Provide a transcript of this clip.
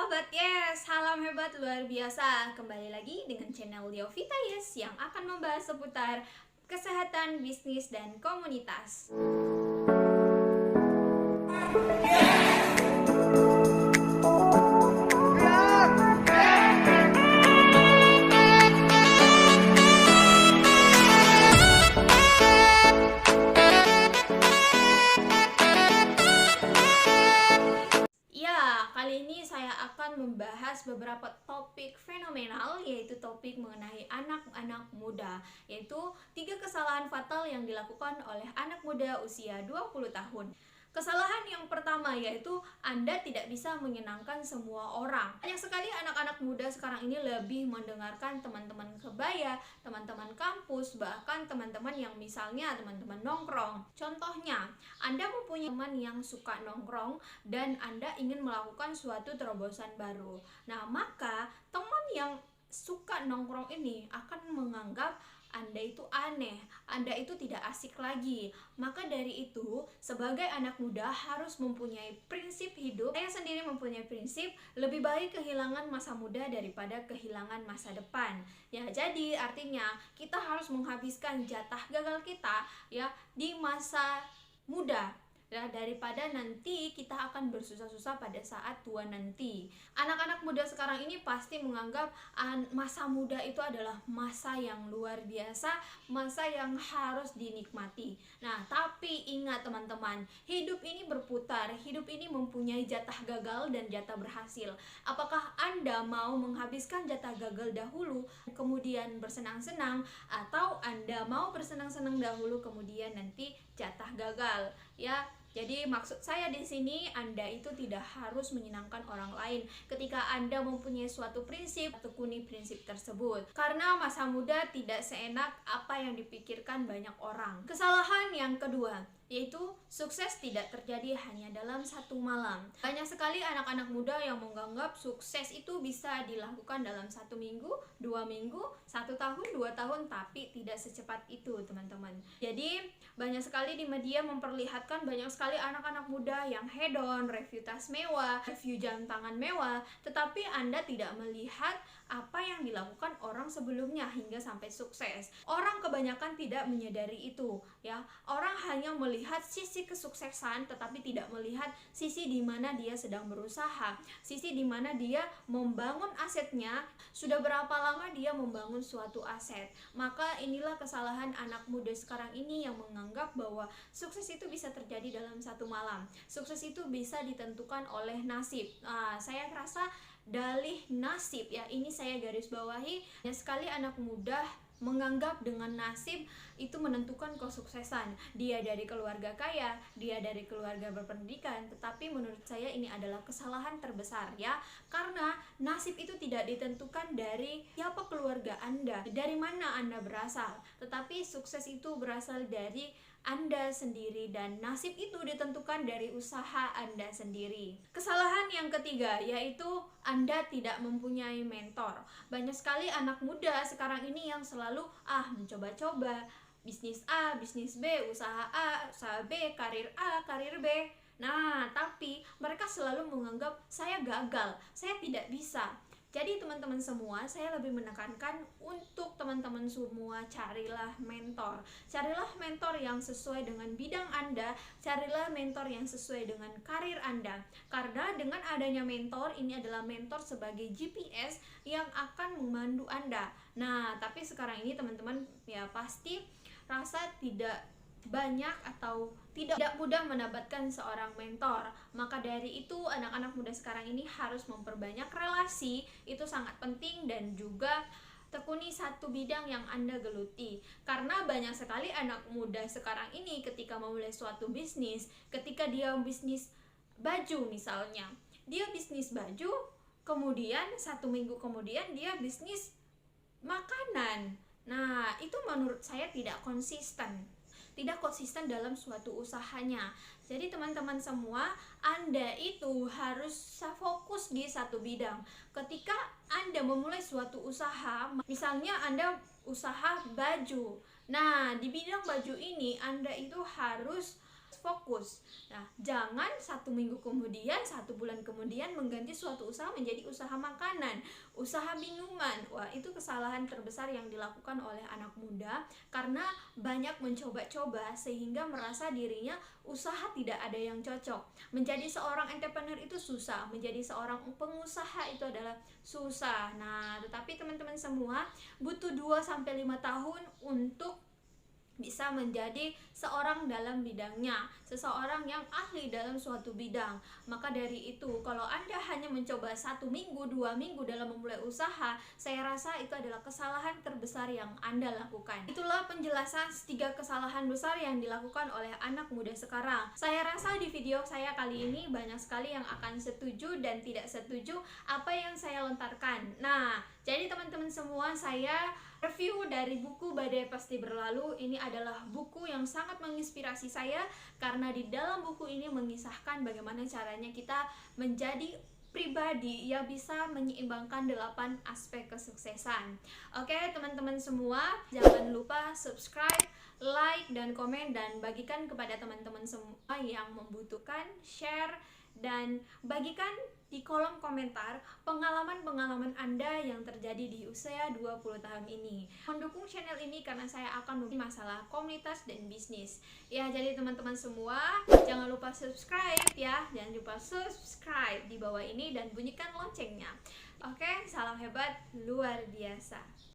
sahabat Yes, salam hebat luar biasa. Kembali lagi dengan channel Liovita Yes yang akan membahas seputar kesehatan, bisnis, dan komunitas. Ya, kali ini saya akan membahas beberapa topik fenomenal, yaitu topik mengenai anak-anak muda, yaitu 3 kesalahan fatal yang dilakukan oleh anak muda usia 20 tahun. Kesalahan yang pertama yaitu Anda tidak bisa menyenangkan semua orang. Banyak sekali anak-anak muda sekarang ini lebih mendengarkan teman-teman kebaya, teman-teman kampus, bahkan teman-teman yang misalnya teman-teman nongkrong. Contohnya, Anda mempunyai teman yang suka nongkrong dan Anda ingin melakukan suatu terobosan baru. Nah, maka teman yang suka nongkrong ini akan menganggap Anda itu aneh, Anda itu tidak asik lagi. Maka dari itu, sebagai anak muda harus mempunyai prinsip hidup. Saya sendiri mempunyai prinsip, lebih baik kehilangan masa muda daripada kehilangan masa depan. Ya, jadi artinya kita harus menghabiskan jatah gagal kita ya di masa muda. Ya, daripada nanti kita akan bersusah-susah pada saat tua nanti. Anak-anak muda sekarang ini pasti menganggap masa muda itu adalah masa yang luar biasa, masa yang harus dinikmati. Nah, tapi ingat teman-teman, hidup ini berputar, hidup ini mempunyai jatah gagal dan jatah berhasil. Apakah Anda mau menghabiskan jatah gagal dahulu, kemudian bersenang-senang, atau Anda mau bersenang-senang dahulu, kemudian nanti jatah gagal? Ya, jadi maksud saya di sini Anda itu tidak harus menyenangkan orang lain. Ketika Anda mempunyai suatu prinsip, tekuni prinsip tersebut. Karena masa muda tidak seenak apa yang dipikirkan banyak orang. Kesalahan yang kedua yaitu sukses tidak terjadi hanya dalam satu malam. Banyak sekali anak-anak muda yang menganggap sukses itu bisa dilakukan dalam 1 minggu, 2 minggu, 1 tahun, 2 tahun, tapi tidak secepat itu teman-teman. Jadi banyak sekali di media memperlihatkan banyak sekali anak-anak muda yang hedon, review tas mewah, review jam tangan mewah, tetapi Anda tidak melihat apa yang dilakukan orang sebelumnya hingga sampai sukses. Orang kebanyakan tidak menyadari itu, ya. Orang hanya melihat sisi kesuksesan tetapi tidak melihat sisi di mana dia sedang berusaha, sisi di mana dia membangun asetnya, sudah berapa lama dia membangun suatu aset. Maka inilah kesalahan anak muda sekarang ini yang menganggap bahwa sukses itu bisa terjadi dalam satu malam. Sukses itu bisa ditentukan oleh nasib. Saya rasa dalih nasib ya, ini saya garis bawahi. Banyak sekali anak muda menganggap dengan nasib itu menentukan kesuksesan. Dia dari keluarga kaya, dia dari keluarga berpendidikan, tetapi menurut saya ini adalah kesalahan terbesar ya. Karena nasib itu tidak ditentukan dari siapa keluarga Anda, dari mana Anda berasal, tetapi sukses itu berasal dari Anda sendiri dan nasib itu ditentukan dari usaha Anda sendiri. Kesalahan yang ketiga yaitu Anda tidak mempunyai mentor. Banyak sekali anak muda sekarang ini yang selalu mencoba-coba bisnis A, bisnis B, usaha A, usaha B, karir A, karir B. Nah, tapi mereka selalu menganggap saya gagal, saya tidak bisa. Jadi teman-teman semua, saya lebih menekankan untuk teman-teman semua carilah mentor. Carilah mentor yang sesuai dengan bidang Anda, carilah mentor yang sesuai dengan karir Anda. Karena dengan adanya mentor, ini adalah mentor sebagai GPS yang akan memandu Anda. Nah, tapi sekarang ini teman-teman ya pasti rasa tidak banyak atau tidak mudah mendapatkan seorang mentor. Maka dari itu anak-anak muda sekarang ini harus memperbanyak relasi, itu sangat penting, dan juga tekuni satu bidang yang Anda geluti. Karena banyak sekali anak muda sekarang ini ketika memulai suatu bisnis, ketika dia bisnis baju misalnya, dia bisnis baju, kemudian 1 minggu kemudian dia bisnis makanan. Nah, itu menurut saya tidak konsisten dalam suatu usahanya. Jadi teman-teman semua, Anda itu harus fokus di satu bidang. Ketika Anda memulai suatu usaha, misalnya Anda usaha baju. Nah, di bidang baju ini Anda itu harus fokus. Nah, jangan 1 minggu kemudian, 1 bulan kemudian mengganti suatu usaha menjadi usaha makanan, usaha minuman. Wah, itu kesalahan terbesar yang dilakukan oleh anak muda karena banyak mencoba-coba sehingga merasa dirinya usaha tidak ada yang cocok. Menjadi seorang entrepreneur itu susah, menjadi seorang pengusaha itu adalah susah. Nah, tetapi teman-teman semua butuh 2 sampai 5 tahun untuk bisa menjadi seorang dalam bidangnya, seseorang yang ahli dalam suatu bidang. Maka dari itu, kalau Anda hanya mencoba 1 minggu, 2 minggu dalam memulai usaha, saya rasa itu adalah kesalahan terbesar yang Anda lakukan. Itulah penjelasan 3 kesalahan besar yang dilakukan oleh anak muda sekarang. Saya rasa di video saya kali ini banyak sekali yang akan setuju dan tidak setuju apa yang saya lontarkan. Nah, jadi teman-teman semua, saya review dari buku Badai Pasti Berlalu. Ini adalah buku yang sangat menginspirasi saya karena di dalam buku ini mengisahkan bagaimana caranya kita menjadi pribadi yang bisa menyeimbangkan 8 aspek kesuksesan. Oke, teman-teman semua, jangan lupa subscribe, like, dan komen, dan bagikan kepada teman-teman semua yang membutuhkan, share, dan bagikan di kolom komentar pengalaman-pengalaman Anda yang terjadi di usia 20 tahun ini. Mendukung channel ini karena saya akan membahas masalah komunitas dan bisnis. Ya, jadi teman-teman semua, jangan lupa subscribe ya. Jangan lupa subscribe di bawah ini dan bunyikan loncengnya. Oke, salam hebat luar biasa.